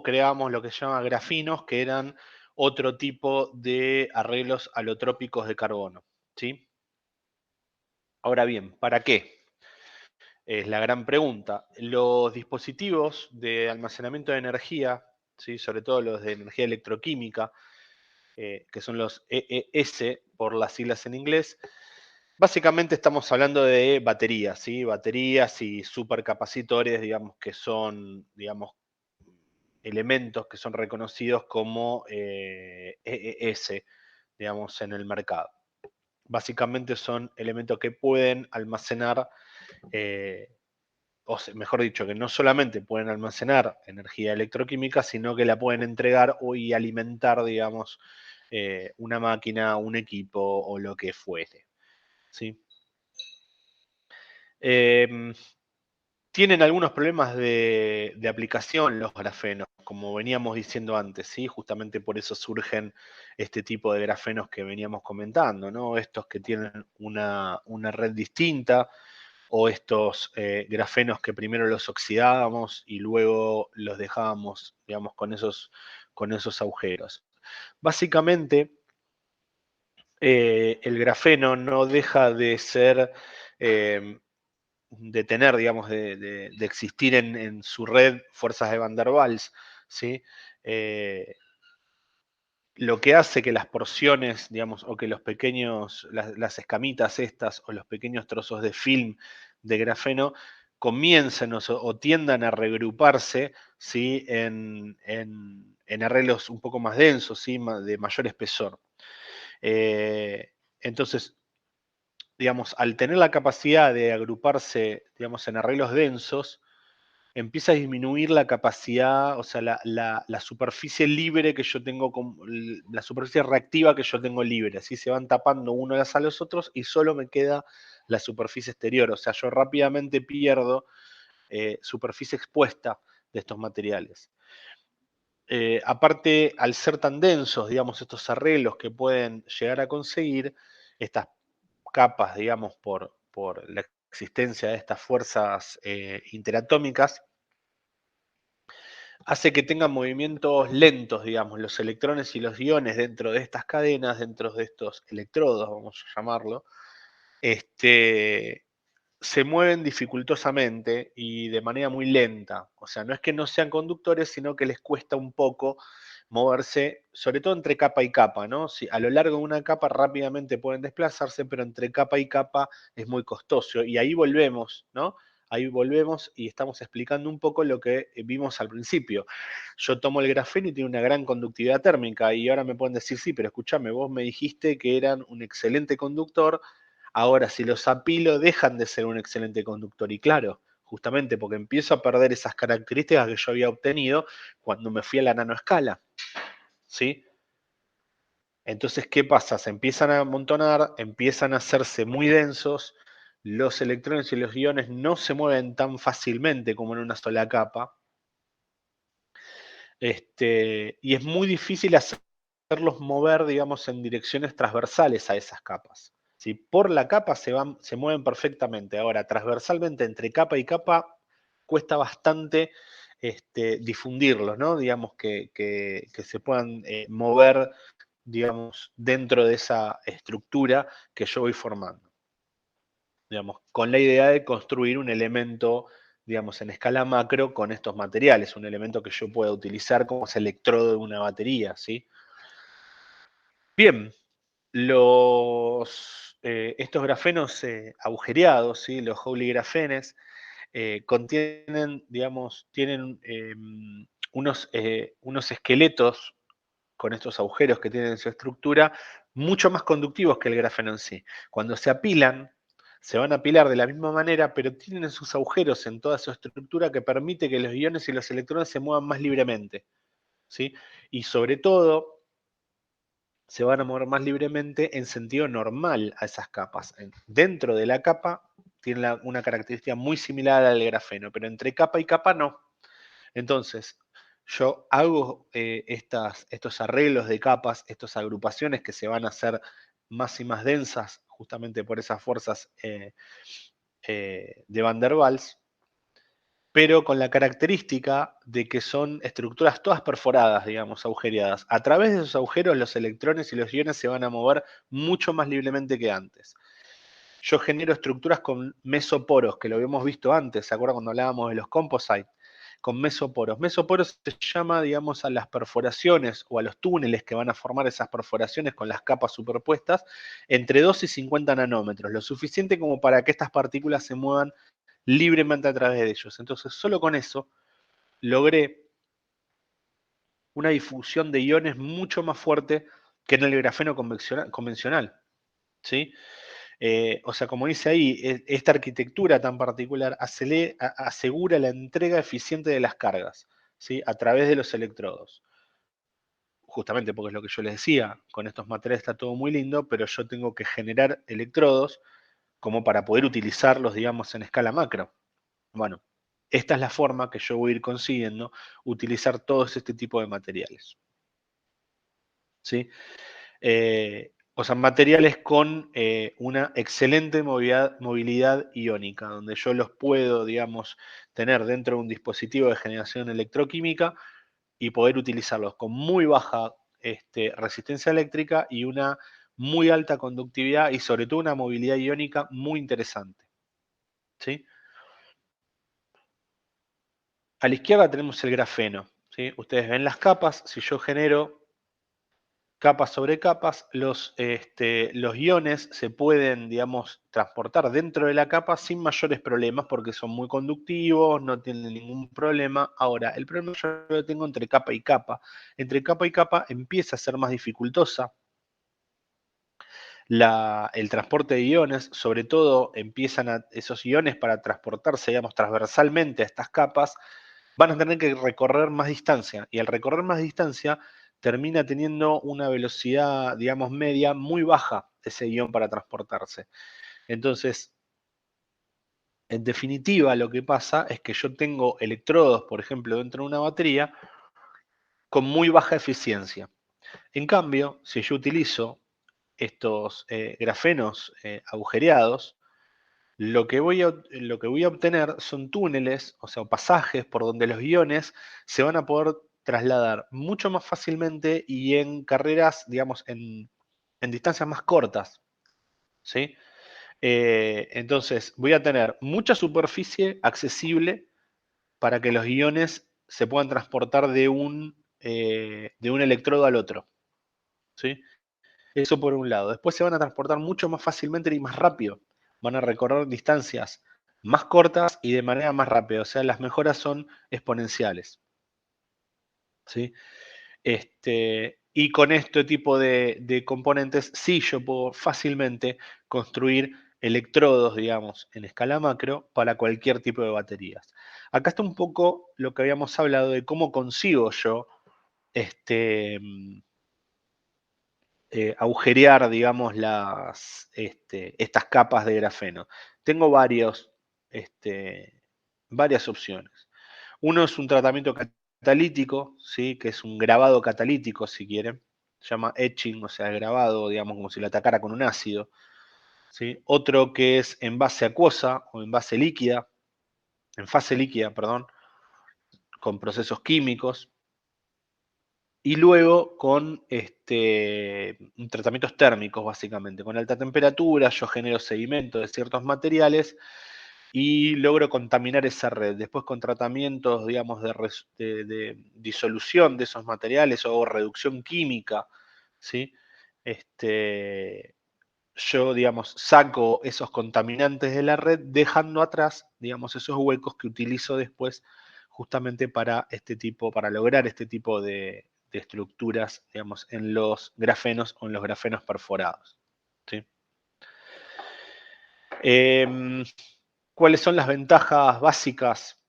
creamos lo que se llama grafinos, que eran otro tipo de arreglos alotrópicos de carbono, ¿sí? Ahora bien, ¿para qué? Es la gran pregunta. Los dispositivos de almacenamiento de energía, ¿sí? Sobre todo los de energía electroquímica, que son los EES por las siglas en inglés, básicamente estamos hablando de baterías, ¿sí? Baterías y supercapacitores, digamos, que son, digamos, elementos que son reconocidos como EES, digamos, en el mercado. Básicamente son elementos que pueden almacenar, o mejor dicho, que no solamente pueden almacenar energía electroquímica, sino que la pueden entregar y alimentar, digamos, una máquina, un equipo o lo que fuere, ¿sí? Tienen algunos problemas de aplicación los grafenos, como veníamos diciendo antes, ¿sí? Justamente por eso surgen este tipo de grafenos que veníamos comentando, ¿no? Estos que tienen una red distinta, o estos grafenos que primero los oxidábamos y luego los dejábamos, digamos, con esos agujeros. Básicamente, el grafeno no deja de ser... de tener, digamos, de existir en su red fuerzas de Van der Waals, ¿sí? Lo que hace que las porciones, digamos, o que los pequeños, las escamitas estas, o los pequeños trozos de film de grafeno, comiencen o tiendan a regruparse, ¿sí? En arreglos un poco más densos, ¿sí? De mayor espesor. Entonces, digamos, al tener la capacidad de agruparse, digamos, en arreglos densos, empieza a disminuir la capacidad, o sea, la superficie libre que yo tengo, la superficie reactiva que yo tengo libre. Así se van tapando unos a los otros y solo me queda la superficie exterior. O sea, yo rápidamente pierdo superficie expuesta de estos materiales. Aparte, al ser tan densos, digamos, estos arreglos que pueden llegar a conseguir, estas capas, digamos, por la existencia de estas fuerzas interatómicas, hace que tengan movimientos lentos, digamos, los electrones y los iones dentro de estas cadenas, dentro de estos electrodos, vamos a llamarlo, se mueven dificultosamente y de manera muy lenta. O sea, no es que no sean conductores, sino que les cuesta un poco moverse, sobre todo entre capa y capa, ¿no? Si a lo largo de una capa rápidamente pueden desplazarse, pero entre capa y capa es muy costoso. Y ahí volvemos, ¿no? Ahí volvemos y estamos explicando un poco lo que vimos al principio. Yo tomo el grafeno y tiene una gran conductividad térmica y ahora me pueden decir, sí, pero escúchame, vos me dijiste que eran un excelente conductor. Ahora, si los apilo, dejan de ser un excelente conductor. Y claro, justamente porque empiezo a perder esas características que yo había obtenido cuando me fui a la nanoescala, ¿sí? Entonces, ¿qué pasa? Se empiezan a amontonar, empiezan a hacerse muy densos, los electrones y los iones no se mueven tan fácilmente como en una sola capa, y es muy difícil hacerlos mover, digamos, en direcciones transversales a esas capas. ¿Sí? Por la capa se mueven perfectamente. Ahora, transversalmente entre capa y capa cuesta bastante difundirlos, ¿no? Digamos que se puedan mover, digamos, dentro de esa estructura que yo voy formando. Digamos, con la idea de construir un elemento, digamos, en escala macro con estos materiales, un elemento que yo pueda utilizar como ese electrodo de una batería, ¿sí? Bien, estos grafenos agujereados, ¿sí? Los Holy grafenes, contienen, digamos, tienen unos esqueletos con estos agujeros que tienen en su estructura mucho más conductivos que el grafeno en sí. Cuando se apilan, se van a apilar de la misma manera, pero tienen sus agujeros en toda su estructura que permite que los iones y los electrones se muevan más libremente, ¿sí? Y sobre todo, se van a mover más libremente en sentido normal a esas capas. Dentro de la capa tiene una característica muy similar al grafeno, pero entre capa y capa no. Entonces, yo hago estos arreglos de capas, estas agrupaciones que se van a hacer más y más densas justamente por esas fuerzas de Van der Waals, pero con la característica de que son estructuras todas perforadas, digamos, agujereadas. A través de esos agujeros los electrones y los iones se van a mover mucho más libremente que antes. Yo genero estructuras con mesoporos, que lo habíamos visto antes, ¿se acuerdan cuando hablábamos de los composites? Con mesoporos. Mesoporos se llama, digamos, a las perforaciones o a los túneles que van a formar esas perforaciones con las capas superpuestas entre 2 y 50 nanómetros, lo suficiente como para que estas partículas se muevan libremente a través de ellos. Entonces, solo con eso logré una difusión de iones mucho más fuerte que en el grafeno convencional, ¿sí? O sea, como dice ahí, esta arquitectura tan particular asegura la entrega eficiente de las cargas, ¿sí? A través de los electrodos. Justamente porque es lo que yo les decía, con estos materiales está todo muy lindo, pero yo tengo que generar electrodos como para poder utilizarlos, digamos, en escala macro. Bueno, esta es la forma que yo voy a ir consiguiendo utilizar todos este tipo de materiales, ¿sí? O sea, materiales con una excelente movilidad iónica, donde yo los puedo, digamos, tener dentro de un dispositivo de generación electroquímica y poder utilizarlos con muy baja resistencia eléctrica y una muy alta conductividad y sobre todo una movilidad iónica muy interesante, ¿sí? A la izquierda tenemos el grafeno, ¿sí? Ustedes ven las capas, si yo genero capas sobre capas, los iones se pueden, digamos, transportar dentro de la capa sin mayores problemas porque son muy conductivos, no tienen ningún problema. Ahora, el problema yo lo tengo entre capa y capa. Entre capa y capa empieza a ser más dificultosa el transporte de iones, sobre todo empiezan esos iones para transportarse, digamos, transversalmente a estas capas, van a tener que recorrer más distancia y al recorrer más distancia termina teniendo una velocidad, digamos, media muy baja ese ion para transportarse. Entonces, en definitiva, lo que pasa es que yo tengo electrodos, por ejemplo, dentro de una batería con muy baja eficiencia. En cambio, si yo utilizo estos grafenos agujereados, lo que voy a obtener son túneles, o sea, pasajes por donde los iones se van a poder trasladar mucho más fácilmente y en carreras, digamos, en distancias más cortas, ¿sí? Entonces, voy a tener mucha superficie accesible para que los iones se puedan transportar de un electrodo al otro, ¿sí? Eso por un lado. Después se van a transportar mucho más fácilmente y más rápido. Van a recorrer distancias más cortas y de manera más rápida. O sea, las mejoras son exponenciales, ¿sí? Y con este tipo de componentes, sí yo puedo fácilmente construir electrodos, digamos, en escala macro para cualquier tipo de baterías. Acá está un poco lo que habíamos hablado de cómo consigo yo este, agujerear, digamos, estas capas de grafeno. Tengo varias opciones. Uno es un tratamiento catalítico, ¿sí? Que es un grabado catalítico, si quieren. Se llama etching, o sea, grabado, digamos, como si lo atacara con un ácido, ¿sí? Otro que es en base acuosa o en fase líquida, perdón, con procesos químicos. Y luego con tratamientos térmicos, básicamente. Con alta temperatura yo genero sedimento de ciertos materiales y logro contaminar esa red. Después con tratamientos, digamos, de disolución de esos materiales o reducción química, ¿sí? Yo, digamos, saco esos contaminantes de la red, dejando atrás, digamos, esos huecos que utilizo después justamente para lograr este tipo de estructuras, digamos, en los grafenos o en los grafenos perforados, ¿sí? Em, ¿Cuáles son las ventajas básicas,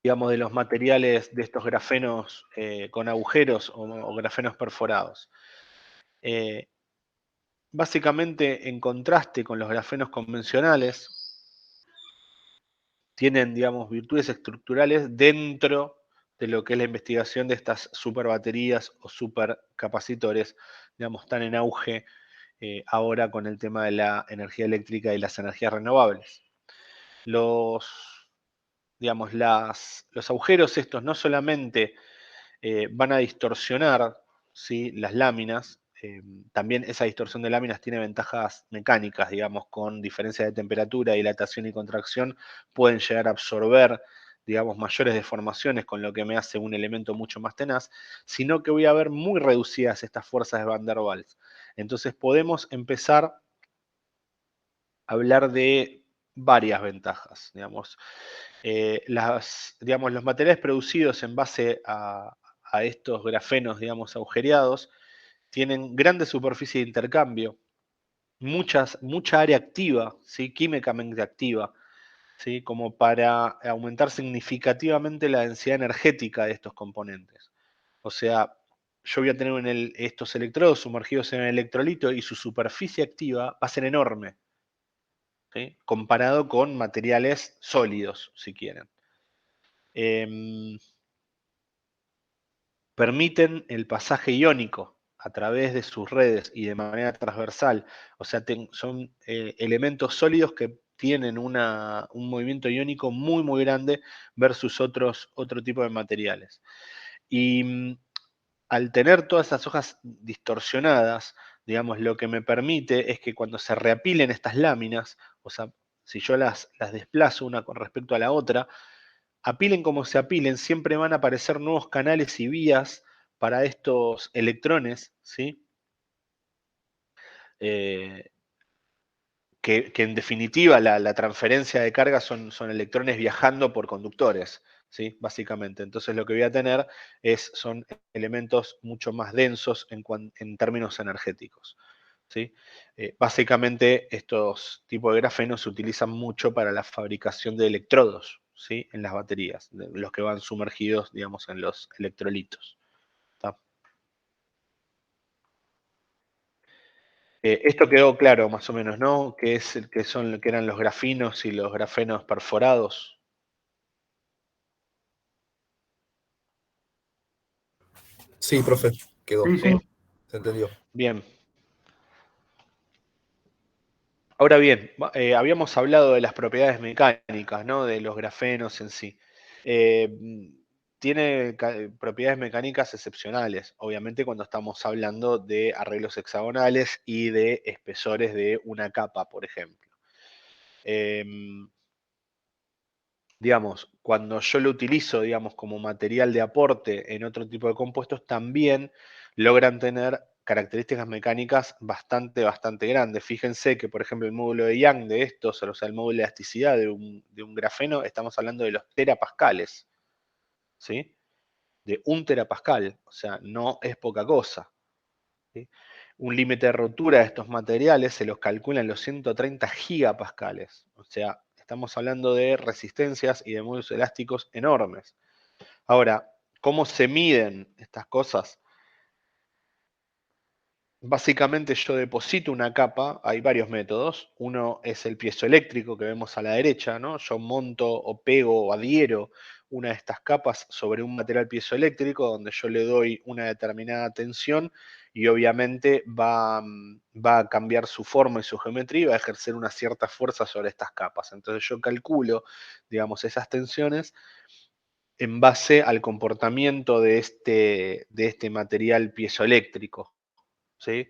digamos, de los materiales de estos grafenos con agujeros o grafenos perforados? Eh, Básicamente, en contraste con los grafenos convencionales, tienen, digamos, virtudes estructurales dentro de lo que es la investigación de estas superbaterías o supercapacitores, digamos, están en auge ahora con el tema de la energía eléctrica y las energías renovables. Los digamos, los agujeros estos no solamente van a distorsionar, ¿sí?, las láminas, también esa distorsión de láminas tiene ventajas mecánicas, digamos, con diferencia de temperatura, dilatación y contracción, pueden llegar a absorber, digamos, mayores deformaciones, con lo que me hace un elemento mucho más tenaz, sino que voy a ver muy reducidas estas fuerzas de Van der Waals. Entonces podemos empezar a hablar de varias ventajas, digamos. Digamos, los materiales producidos en base a estos grafenos, digamos, agujereados, tienen grandes superficies de intercambio, mucha área activa, ¿sí?, químicamente activa, ¿sí?, como para aumentar significativamente la densidad energética de estos componentes. O sea, yo voy a tener estos electrodos sumergidos en el electrolito y su superficie activa va a ser enorme, ¿sí?, comparado con materiales sólidos, si quieren. Permiten el pasaje iónico a través de sus redes y de manera transversal. O sea, son elementos sólidos que tienen un movimiento iónico muy, muy grande versus otro tipo de materiales. Y al tener todas esas hojas distorsionadas, digamos, lo que me permite es que cuando se reapilen estas láminas, o sea, si yo las desplazo una con respecto a la otra, apilen como se apilen, siempre van a aparecer nuevos canales y vías para estos electrones, ¿sí? Eh, que en definitiva la transferencia de carga son electrones viajando por conductores, ¿sí?, básicamente. Entonces lo que voy a tener son elementos mucho más densos en términos energéticos, ¿sí? Básicamente estos tipos de grafenos se utilizan mucho para la fabricación de electrodos, ¿sí?, en las baterías, los que van sumergidos, digamos, en los electrolitos. ¿Tá? Esto quedó claro más o menos, ¿no? Que eran los grafinos y los grafenos perforados. Sí, profe, quedó. Sí. Se entendió. Bien. Ahora bien, habíamos hablado de las propiedades mecánicas, ¿no?, de los grafenos en sí. Eh, mm, Tiene propiedades mecánicas excepcionales, obviamente cuando estamos hablando de arreglos hexagonales y de espesores de una capa, por ejemplo. Em, digamos, cuando yo lo utilizo, digamos, como material de aporte en otro tipo de compuestos, también logran tener características mecánicas bastante grandes. Fíjense que, por ejemplo, el módulo de Young de estos, o sea, el módulo de elasticidad de un grafeno, estamos hablando de los terapascales, ¿sí? De 1 terapascal, o sea, no es poca cosa, ¿sí? Un límite de rotura de estos materiales se los calcula en los 130 gigapascales, o sea, estamos hablando de resistencias y de módulos elásticos enormes. Ahora, ¿cómo se miden estas cosas? Básicamente yo deposito una capa, hay varios métodos. Uno es el piezoeléctrico que vemos a la derecha, ¿no? Yo monto o pego o adhiero una de estas capas sobre un material piezoeléctrico donde yo le doy una determinada tensión y obviamente va a cambiar su forma y su geometría y va a ejercer una cierta fuerza sobre estas capas. Entonces yo calculo, digamos, esas tensiones en base al comportamiento de este material piezoeléctrico, ¿sí?,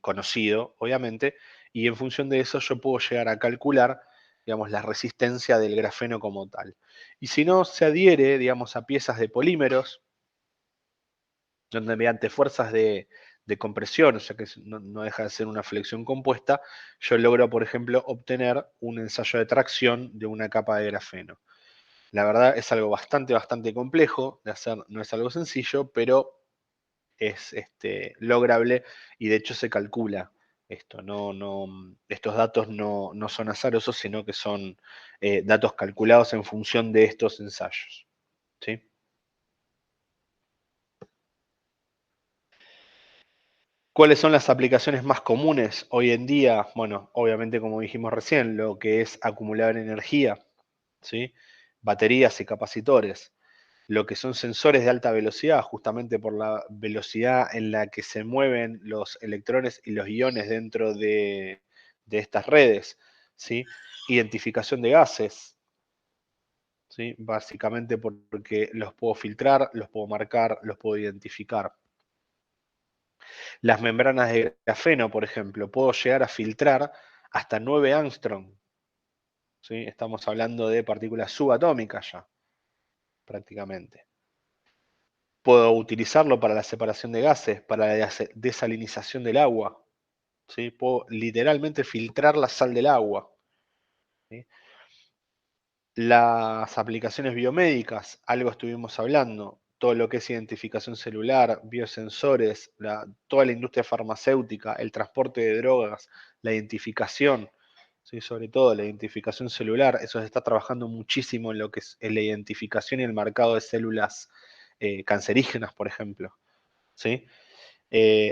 conocido, obviamente, y en función de eso yo puedo llegar a calcular, digamos, la resistencia del grafeno como tal. Y si no se adhiere, digamos, a piezas de polímeros, donde mediante fuerzas de compresión, o sea que no deja de ser una flexión compuesta, yo logro, por ejemplo, obtener un ensayo de tracción de una capa de grafeno. La verdad es algo bastante complejo de hacer, no es algo sencillo, pero es lograble y de hecho se calcula esto. Estos datos no son azarosos, sino que son datos calculados en función de estos ensayos, ¿sí? ¿Cuáles son las aplicaciones más comunes hoy en día? Bueno, obviamente, como dijimos recién, lo que es acumular energía, ¿sí? Baterías y capacitores. Lo que son sensores de alta velocidad, justamente por la velocidad en la que se mueven los electrones y los iones dentro de estas redes, ¿sí? Identificación de gases, ¿sí? Básicamente porque los puedo filtrar, los puedo marcar, los puedo identificar. Las membranas de grafeno, por ejemplo, puedo llegar a filtrar hasta 9 angstrom, ¿sí? Estamos hablando de partículas subatómicas ya, prácticamente. Puedo utilizarlo para la separación de gases, para la desalinización del agua, ¿sí? Puedo literalmente filtrar la sal del agua, ¿sí? Las aplicaciones biomédicas, algo estuvimos hablando, todo lo que es identificación celular, biosensores, toda la industria farmacéutica, el transporte de drogas, la identificación, ¿sí? Sobre todo la identificación celular, eso se está trabajando muchísimo en lo que es en la identificación y el marcado de células cancerígenas, por ejemplo, ¿sí?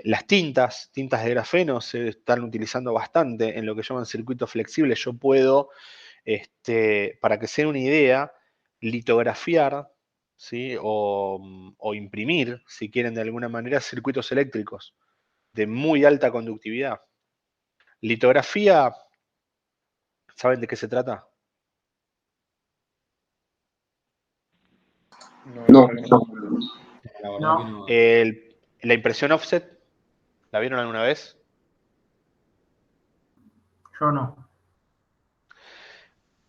Las tintas de grafeno se están utilizando bastante en lo que llaman circuitos flexibles. Yo puedo, para que se den una idea, litografiar, ¿sí? O imprimir, si quieren de alguna manera, circuitos eléctricos de muy alta conductividad. Litografía, ¿saben de qué se trata? No, No, la verdad que no. no. La verdad que no. La impresión offset, ¿la vieron alguna vez? Yo no.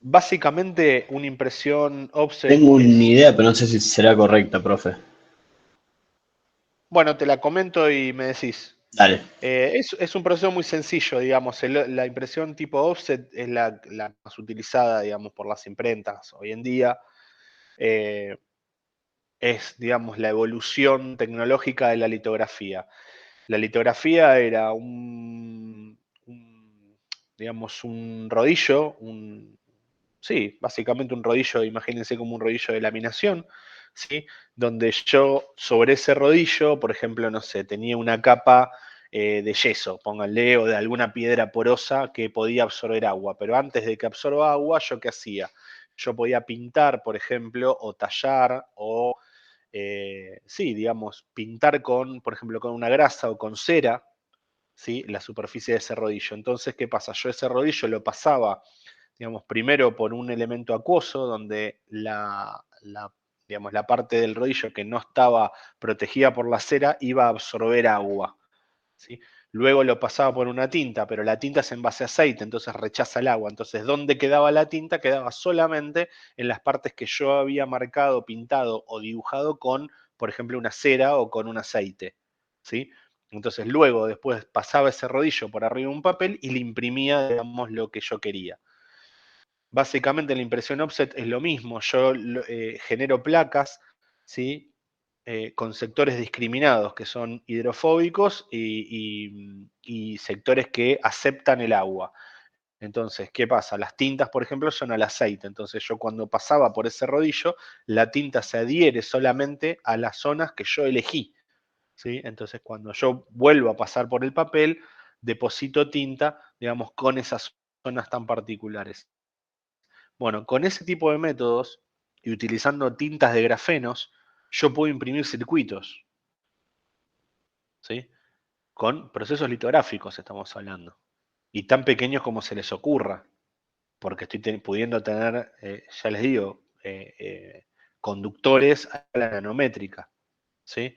Básicamente, una impresión offset Tengo una es... idea, pero no sé si será correcta, profe. Bueno, te la comento y me decís. Dale. Es un proceso muy sencillo, digamos. La impresión tipo offset es la más utilizada, digamos, por las imprentas hoy en día. Es, digamos, la evolución tecnológica de la litografía. La litografía era digamos, un rodillo, sí, básicamente un rodillo, imagínense como un rodillo de laminación, ¿sí? Donde yo sobre ese rodillo, por ejemplo, no sé, tenía una capa de yeso, pónganle, o de alguna piedra porosa que podía absorber agua, pero antes de que absorba agua, ¿yo qué hacía? Yo podía pintar, por ejemplo, o tallar, o, sí, digamos, pintar con, por ejemplo, con una grasa o con cera, ¿sí? La superficie de ese rodillo. Entonces, ¿qué pasa? Yo ese rodillo lo pasaba, digamos, primero por un elemento acuoso donde digamos, la parte del rodillo que no estaba protegida por la cera iba a absorber agua, ¿sí? Luego lo pasaba por una tinta, pero la tinta es en base a aceite, entonces rechaza el agua. Entonces, ¿dónde quedaba la tinta? Quedaba solamente en las partes que yo había marcado, pintado o dibujado con, por ejemplo, una cera o con un aceite, ¿sí? Entonces, luego, después pasaba ese rodillo por arriba de un papel y le imprimía, digamos, lo que yo quería. Básicamente la impresión offset es lo mismo. Yo genero placas, ¿sí? Con sectores discriminados, que son hidrofóbicos y sectores que aceptan el agua. Entonces, ¿qué pasa? Las tintas, por ejemplo, son al aceite. Entonces, yo cuando pasaba por ese rodillo, la tinta se adhiere solamente a las zonas que yo elegí, ¿sí? Entonces, cuando yo vuelvo a pasar por el papel, deposito tinta, digamos, con esas zonas tan particulares. Bueno, con ese tipo de métodos y utilizando tintas de grafenos, yo puedo imprimir circuitos, ¿sí? Con procesos litográficos estamos hablando. Y tan pequeños como se les ocurra, porque estoy pudiendo tener, ya les digo, conductores a la nanométrica, ¿sí?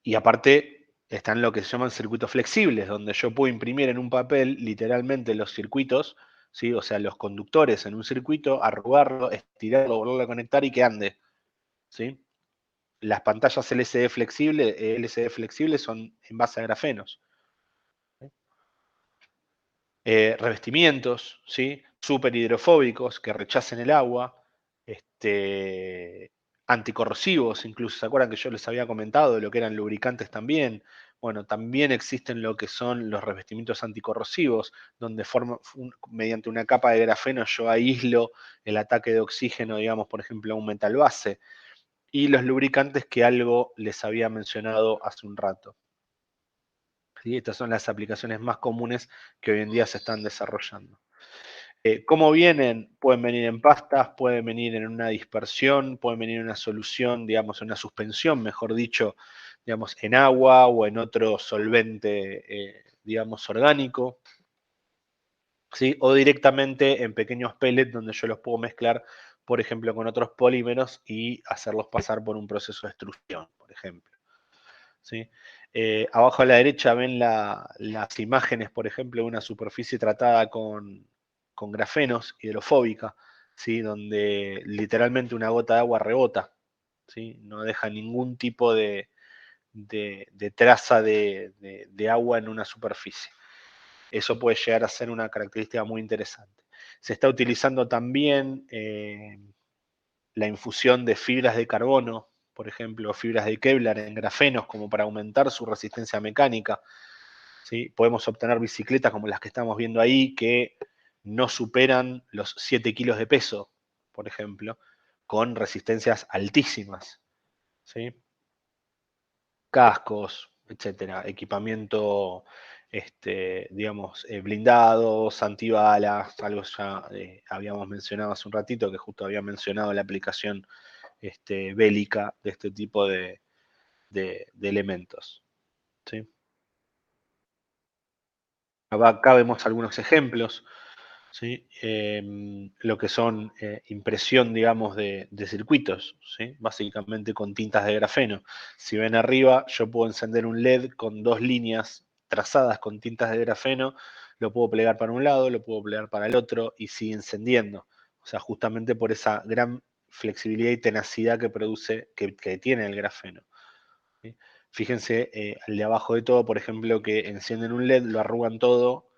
Y aparte están lo que se llaman circuitos flexibles, donde yo puedo imprimir en un papel literalmente los circuitos, ¿sí? O sea, los conductores en un circuito, arrugarlo, estirarlo, volverlo a conectar y que ande, ¿sí? Las pantallas LCD flexibles son en base a grafenos. Revestimientos, ¿sí? Súper hidrofóbicos que rechacen el agua, anticorrosivos, incluso, ¿se acuerdan que yo les había comentado de lo que eran lubricantes también? Bueno, también existen lo que son los revestimientos anticorrosivos, donde mediante una capa de grafeno yo aíslo el ataque de oxígeno, digamos, por ejemplo, a un metal base, y los lubricantes que algo les había mencionado hace un rato. ¿Sí? Estas son las aplicaciones más comunes que hoy en día se están desarrollando. ¿Cómo vienen? Pueden venir en pastas, pueden venir en una dispersión, pueden venir en una solución, digamos, en una suspensión, mejor dicho, digamos, en agua o en otro solvente, digamos, orgánico, ¿sí? O directamente en pequeños pellets donde yo los puedo mezclar por ejemplo, con otros polímeros y hacerlos pasar por un proceso de extrusión, por ejemplo. ¿Sí? Abajo a la derecha ven las imágenes, por ejemplo, de una superficie tratada con grafenos hidrofóbica, ¿sí? Donde literalmente una gota de agua rebota, ¿sí? No deja ningún tipo de traza de agua en una superficie. Eso puede llegar a ser una característica muy interesante. Se está utilizando también la infusión de fibras de carbono, por ejemplo, fibras de Kevlar en grafenos, como para aumentar su resistencia mecánica. ¿Sí? Podemos obtener bicicletas como las que estamos viendo ahí, que no superan los 7 kilos de peso, por ejemplo, con resistencias altísimas. ¿Sí? Cascos, etcétera, equipamiento, digamos, blindados, antibalas, algo ya habíamos mencionado hace un ratito, que justo había mencionado la aplicación bélica de este tipo de elementos. ¿Sí? Acá vemos algunos ejemplos, ¿sí? Lo que son impresión, digamos, de circuitos, ¿sí? Básicamente con tintas de grafeno. Si ven arriba, yo puedo encender un LED con 2 líneas trazadas con tintas de grafeno, lo puedo plegar para un lado, lo puedo plegar para el otro y sigue encendiendo. O sea, justamente por esa gran flexibilidad y tenacidad que produce, que tiene el grafeno. ¿Sí? Fíjense, al de abajo de todo, por ejemplo, que encienden un LED, lo arrugan todo,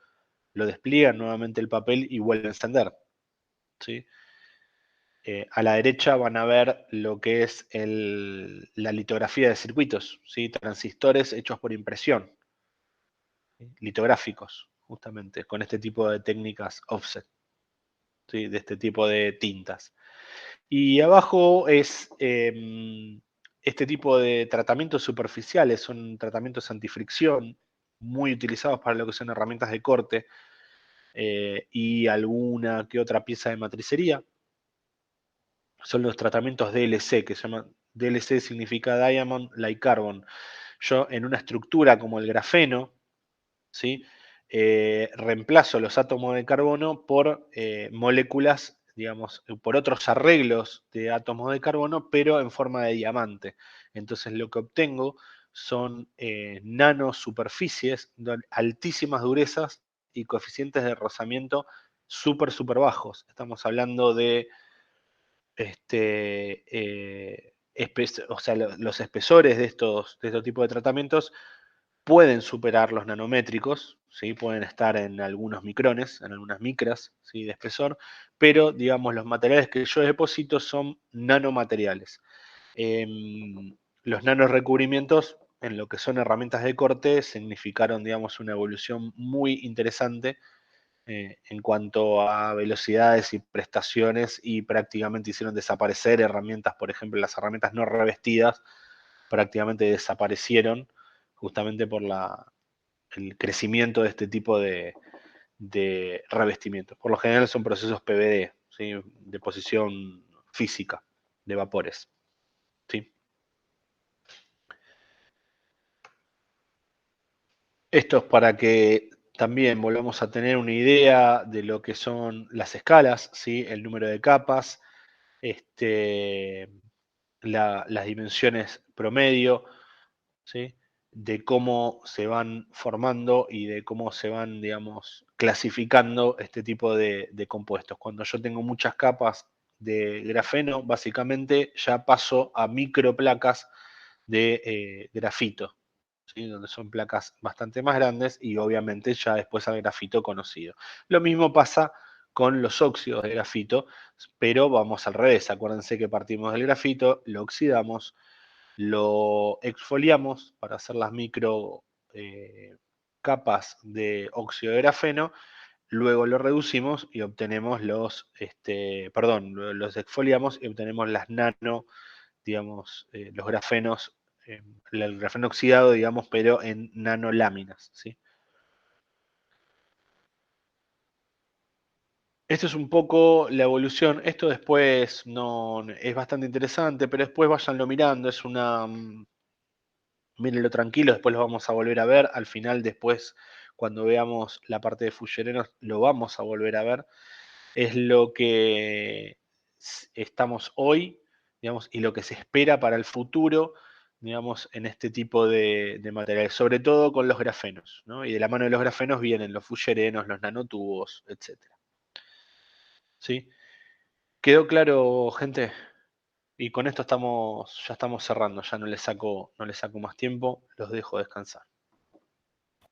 lo despliegan nuevamente el papel y vuelve a encender. ¿Sí? A la derecha van a ver lo que es la litografía de circuitos, ¿sí? Transistores hechos por impresión, ¿sí? Litográficos, justamente, con este tipo de técnicas offset, ¿sí? De este tipo de tintas. Y abajo es este tipo de tratamientos superficiales, son tratamientos antifricción, muy utilizados para lo que son herramientas de corte y alguna que otra pieza de matricería. Son los tratamientos DLC, que se llaman, DLC significa Diamond Like Carbon. Yo en una estructura como el grafeno, ¿sí? Reemplazo los átomos de carbono por moléculas, digamos, por otros arreglos de átomos de carbono, pero en forma de diamante. Entonces lo que obtengo son nanosuperficies de altísimas durezas y coeficientes de rozamiento súper bajos. Estamos hablando de o sea, los espesores de estos tipos de tratamientos pueden superar los nanométricos, ¿sí? Pueden estar en algunos micrones, en algunas micras, ¿sí? De espesor, pero digamos los materiales que yo deposito son nanomateriales. Los nanorecubrimientos en lo que son herramientas de corte significaron, digamos, una evolución muy interesante en cuanto a velocidades y prestaciones y prácticamente hicieron desaparecer herramientas, por ejemplo, las herramientas no revestidas prácticamente desaparecieron justamente por el crecimiento de este tipo de revestimientos. Por lo general son procesos PVD, ¿sí? Deposición física de vapores. ¿Sí? Esto es para que también volvamos a tener una idea de lo que son las escalas, ¿sí? El número de capas, las dimensiones promedio, ¿sí? De cómo se van formando y de cómo se van, digamos, clasificando este tipo de compuestos. Cuando yo tengo muchas capas de grafeno, básicamente ya paso a microplacas de grafito, ¿sí? Donde son placas bastante más grandes y obviamente ya después al grafito conocido. Lo mismo pasa con los óxidos de grafito, pero vamos al revés. Acuérdense que partimos del grafito, lo oxidamos, lo exfoliamos para hacer las micro capas de óxido de grafeno, luego lo reducimos y obtenemos los exfoliamos y obtenemos las nano, digamos, los grafenos, el grafeno oxidado, digamos, pero en nanoláminas, ¿sí? Esto es un poco la evolución. Esto después no es bastante interesante, pero después váyanlo mirando. Es una. Mírenlo tranquilo, después lo vamos a volver a ver. Al final, después, cuando veamos la parte de Fullerenos, lo vamos a volver a ver. Es lo que estamos hoy, digamos, y lo que se espera para el futuro, digamos, en este tipo de materiales, sobre todo con los grafenos, ¿no? Y de la mano de los grafenos vienen los fullerenos, los nanotubos, etc. ¿Sí? ¿Quedó claro, gente? Y con esto ya estamos cerrando, ya no les saco más tiempo, los dejo descansar.